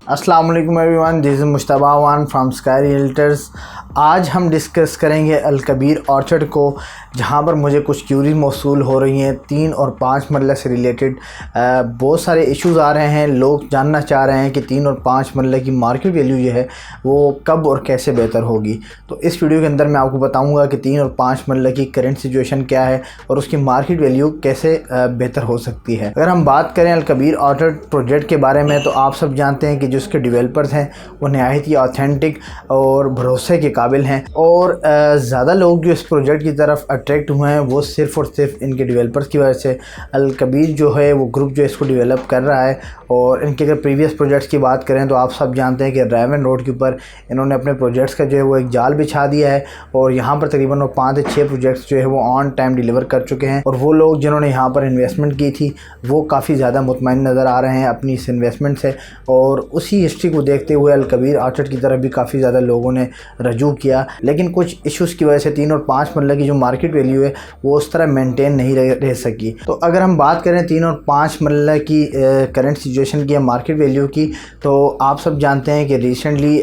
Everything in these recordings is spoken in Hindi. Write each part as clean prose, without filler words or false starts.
अस्सलाम वालेकुम everyone, this is Mushtaba one from sky realtors. आज हम डिस्कस करेंगे अल कबीर ऑर्चर्ड को, जहां पर मुझे कुछ क्यूरीज मौसूल हो रही हैं 3 और 5 मरला से रिलेटेड। बहुत सारे इश्यूज़ आ रहे हैं। लोग जानना चाह रहे हैं कि 3 और 5 मरला की मार्केट वैल्यू जो है वो कब और कैसे बेहतर होगी। तो इस वीडियो के अंदर मैं आपको बताऊंगा कि 3 और 5 मरला की करंट सिचुएशन क्या है और उसकी मार्केट वैल्यू कैसे बेहतर हो सकती है। अगर हम बात करें अल कबीर ऑर्चर्ड प्रोजेक्ट के बारे में, तो आप सब जानते हैं कि जो उसके डेवलपर्स हैं वो नहायत ही ऑथेंटिक और भरोसे के काबिल हैं, और ज़्यादा लोग जो इस प्रोजेक्ट की तरफ अट्रैक्ट हुए हैं वो सिर्फ़ और सिर्फ इनके डेवलपर्स की वजह से। अल कबीर जो है वो ग्रुप जो इसको डेवलप कर रहा है, और इनके अगर प्रीवियस प्रोजेक्ट्स की बात करें तो आप सब जानते हैं कि रेवन रोड के ऊपर इन्होंने अपने प्रोजेक्ट्स का जो है वो एक जाल बिछा दिया है, और यहाँ पर तकरीबन वो 5 से 6 प्रोजेक्ट्स जो है वो ऑन टाइम डिलीवर कर चुके हैं। और वो लोग जिन्होंने यहाँ पर इन्वेस्टमेंट की थी वो काफ़ी ज़्यादा मुतमईन नज़र आ रहे हैं अपनी इस इन्वेस्टमेंट से, और उसी हिस्ट्री को देखते हुए अल कबीर ऑर्चर्ड की तरफ भी काफ़ी ज़्यादा लोगों ने रजू किया। लेकिन कुछ इश्यूज़ की वजह से 3 और 5 मरला की जो मार्केट वैल्यू है वो उस तरह मेंटेन नहीं रह सकी। तो अगर हम बात करें 3 और 5 मरला की करंट सिचुएशन की या मार्केट वैल्यू की, तो आप सब जानते हैं कि रिसेंटली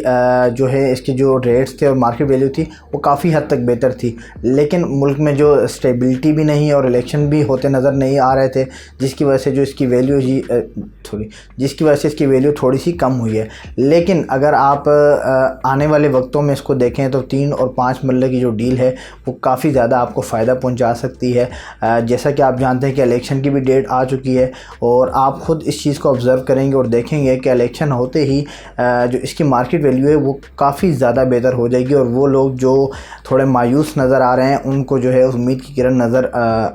जो है इसके जो रेट्स थे और मार्केट वैल्यू थी वो काफ़ी हद तक बेहतर थी, लेकिन मुल्क में जो स्टेबिलिटी भी नहीं और इलेक्शन भी होते नज़र नहीं आ रहे थे, जिसकी वजह से जो इसकी वैल्यू इसकी वैल्यू थोड़ी सी कम हुई है। लेकिन अगर आप आने वाले वक्तों में इसको देखें तो 3 और 5 मरले की जो डील है वो काफ़ी ज़्यादा आपको फ़ायदा पहुंचा सकती है। जैसा कि आप जानते हैं कि इलेक्शन की भी डेट आ चुकी है, और आप ख़ुद इस चीज़ को ऑब्ज़र्व करेंगे और देखेंगे कि इलेक्शन होते ही जो इसकी मार्केट वैल्यू है वो काफ़ी ज़्यादा बेहतर हो जाएगी, और वो लोग जो थोड़े मायूस नज़र आ रहे हैं उनको जो है उम्मीद की किरण नज़र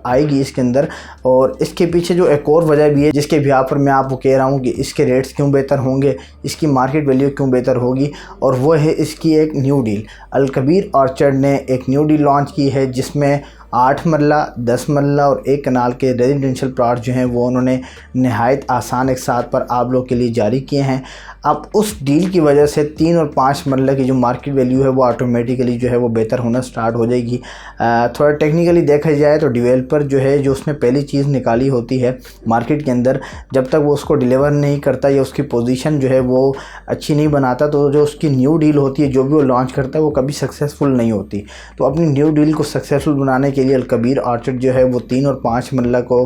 आएगी इसके अंदर। और इसके पीछे जो एक और वजह भी है जिसके बिहार पर मैं आपको कह रहा हूँ कि इसके रेट्स क्यों बेहतर होंगे, इसकी मार्केट वैल्यू क्यों बेहतर होगी, और वो है इसकी एक न्यू डील। अल कबीर ऑर्चर्ड ने एक न्यू डील लॉन्च की है जिसमें 8 मरला, 10 मरला और 1 कनाल के रेजिडेंशियल प्लॉट जो हैं वो उन्होंने नहायत आसान एक साथ पर आप लोग के लिए जारी किए हैं। अब उस डील की वजह से 3 और 5 मरला की जो मार्केट वैल्यू है वो ऑटोमेटिकली जो है वो बेहतर होना स्टार्ट हो जाएगी। थोड़ा टेक्निकली देखा जाए तो डेवलपर जो है जो उसने पहली चीज़ निकाली होती है मार्केट के अंदर, जब तक वो उसको डिलीवर नहीं करता या उसकी पोजीशन जो है वो अच्छी नहीं बनाता, तो जो उसकी न्यू डील होती है जो भी वो लॉन्च करता है वो कभी सक्सेसफुल नहीं होती। तो अपनी न्यू डील को सक्सेसफुल बनाने के लिए अल कबीर ऑर्चर्ड जो है वो 3 और 5 मरला को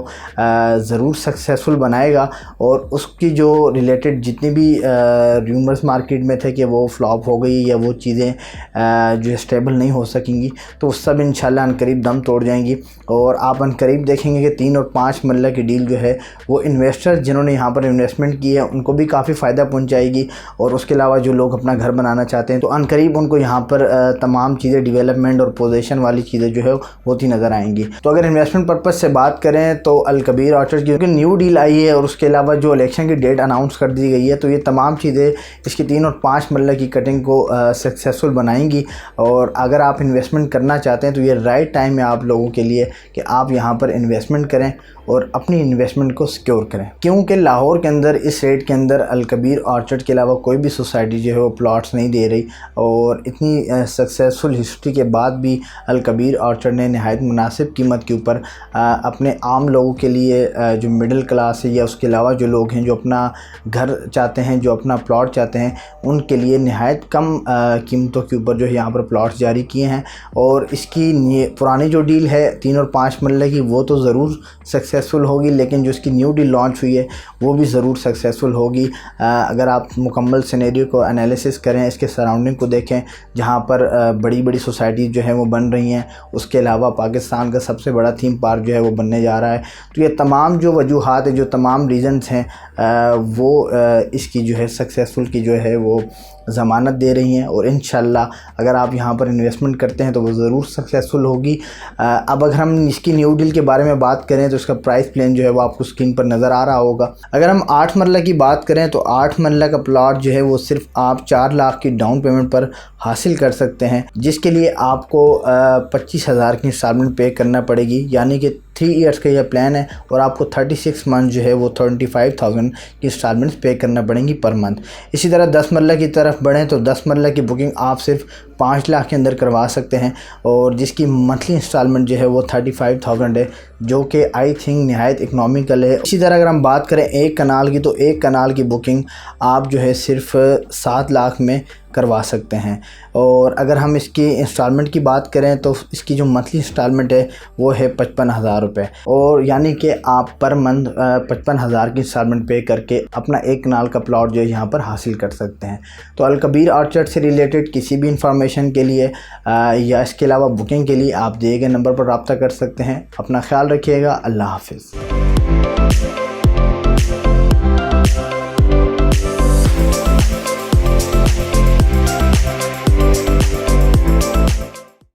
ज़रूर सक्सेसफुल बनाएगा, और उसकी जो रिलेटेड जितनी भी र्यूमर्स मार्केट में थे कि वो फ्लॉप हो गई या वो चीज़ें जो स्टेबल नहीं हो सकेंगी, तो वो सब इंशाल्लाह अनकरीब दम तोड़ जाएंगी। और आप अनकरीब देखेंगे कि 3 और 5 मरला की डील जो है वो इन्वेस्टर्स जिन्होंने यहाँ पर इन्वेस्टमेंट की है उनको भी काफ़ी फ़ायदा पहुँचाएगी, और उसके अलावा जो लोग अपना घर बनाना चाहते हैं तो अनकरीब उनको यहाँ पर तमाम चीज़ें डेवलपमेंट और पोजीशन वाली चीज़ें जो है होती नज़र आएंगी। तो अगर इन्वेस्टमेंट पर्पज़ से बात करें तो अल कबीर ऑर्चर्ड की न्यू डील आई है और उसके अलावा जो इलेक्शन की डेट अनाउंस कर दी गई है, तो ये तमाम चीज़ें इसकी 3 और 5 मरला की कटिंग को सक्सेसफुल बनाएंगी। और अगर आप इन्वेस्टमेंट करना चाहते हैं तो ये राइट टाइम है आप लोगों के लिए कि आप यहाँ पर इन्वेस्टमेंट करें और अपनी इन्वेस्टमेंट को सिक्योर करें, क्योंकि लाहौर के अंदर इस रेट के अंदर अल कबीर ऑर्चर्ड के अलावा कोई भी सोसाइटी जो है वो प्लॉट्स नहीं दे रही। और इतनी सक्सेसफुल हिस्ट्री के बाद भी अल कबीर ऑर्चर्ड ने नहायत मुनासिब कीमत के ऊपर अपने आम लोगों के लिए जो मिडिल क्लास है या उसके अलावा जो लोग हैं जो अपना घर चाहते हैं, जो अपना प्लॉट चाहते हैं, उनके लिए नहायत कम कीमतों के ऊपर जो है यहाँ पर प्लॉट्स जारी किए हैं। और इसकी पुरानी जो डील है 3 और 5 मरले की वो तो ज़रूर सक्सेसफुल होगी, लेकिन जो इसकी न्यू डील लॉन्च हुई है वो भी ज़रूर सक्सेसफुल होगी। अगर आप मुकम्मल सिनेरियो को एनालिसिस करें, इसके सराउंडिंग को देखें जहाँ पर बड़ी बड़ी सोसाइटीज़ जो है वो बन रही हैं, उसके अलावा पाकिस्तान का सबसे बड़ा थीम पार्क जो है वो बनने जा रहा है, तो ये तमाम जो वजूहात है, जो तमाम रीज़न्स हैं वो इसकी जो है सक्सेसफुल की जो है वो ज़मानत दे रही हैं। और इंशाल्लाह अगर आप यहाँ पर इन्वेस्टमेंट करते हैं तो वो ज़रूर सक्सेसफुल होगी। अब अगर हम इसकी न्यू डील के बारे में बात करें तो इसका प्राइस प्लान जो है वो आपको स्क्रीन पर नज़र आ रहा होगा। अगर हम 8 मरला की बात करें तो 8 मरला का प्लॉट जो है वो सिर्फ आप 4 लाख की डाउन पेमेंट पर हासिल कर सकते हैं, जिसके लिए आपको 25,000 की इंस्टॉलमेंट पे करना पड़ेगी, यानी कि 3 ईयर्स का यह प्लान है और आपको 36 मंथ जो है वो 25,000 की इंस्टॉलमेंट्स पे करना पड़ेंगी पर मंथ। इसी तरह 10 मरला की तरफ बढ़ें तो 10 मरला की बुकिंग आप सिर्फ 5 लाख के अंदर करवा सकते हैं और जिसकी मंथली इंस्टॉलमेंट जो है वो 35,000 है, जो कि आई थिंक नहायत इकनॉमिकल है। इसी तरह अगर हम बात करें एक कनाल की, तो एक कनाल की बुकिंग आप जो है सिर्फ 7 लाख में करवा सकते हैं। और अगर हम इसकी इंस्टॉलमेंट की बात करें तो इसकी जो मंथली इंस्टॉलमेंट है वो है 55,000 रुपये, और यानी कि आप पर मंथ 55,000 की इंस्टॉलमेंट पे करके अपना एक कनाल का प्लॉट जो है यहाँ पर हासिल कर सकते हैं। तो अलकबीर ऑर्चर्ड से रिलेटेड किसी भी इंफॉर्मेशन के लिए या इसके अलावा बुकिंग के लिए आप दिए गए नंबर पर रब्ता कर सकते हैं। अपना ख्याल रखिएगा। अल्लाह हाफिज़।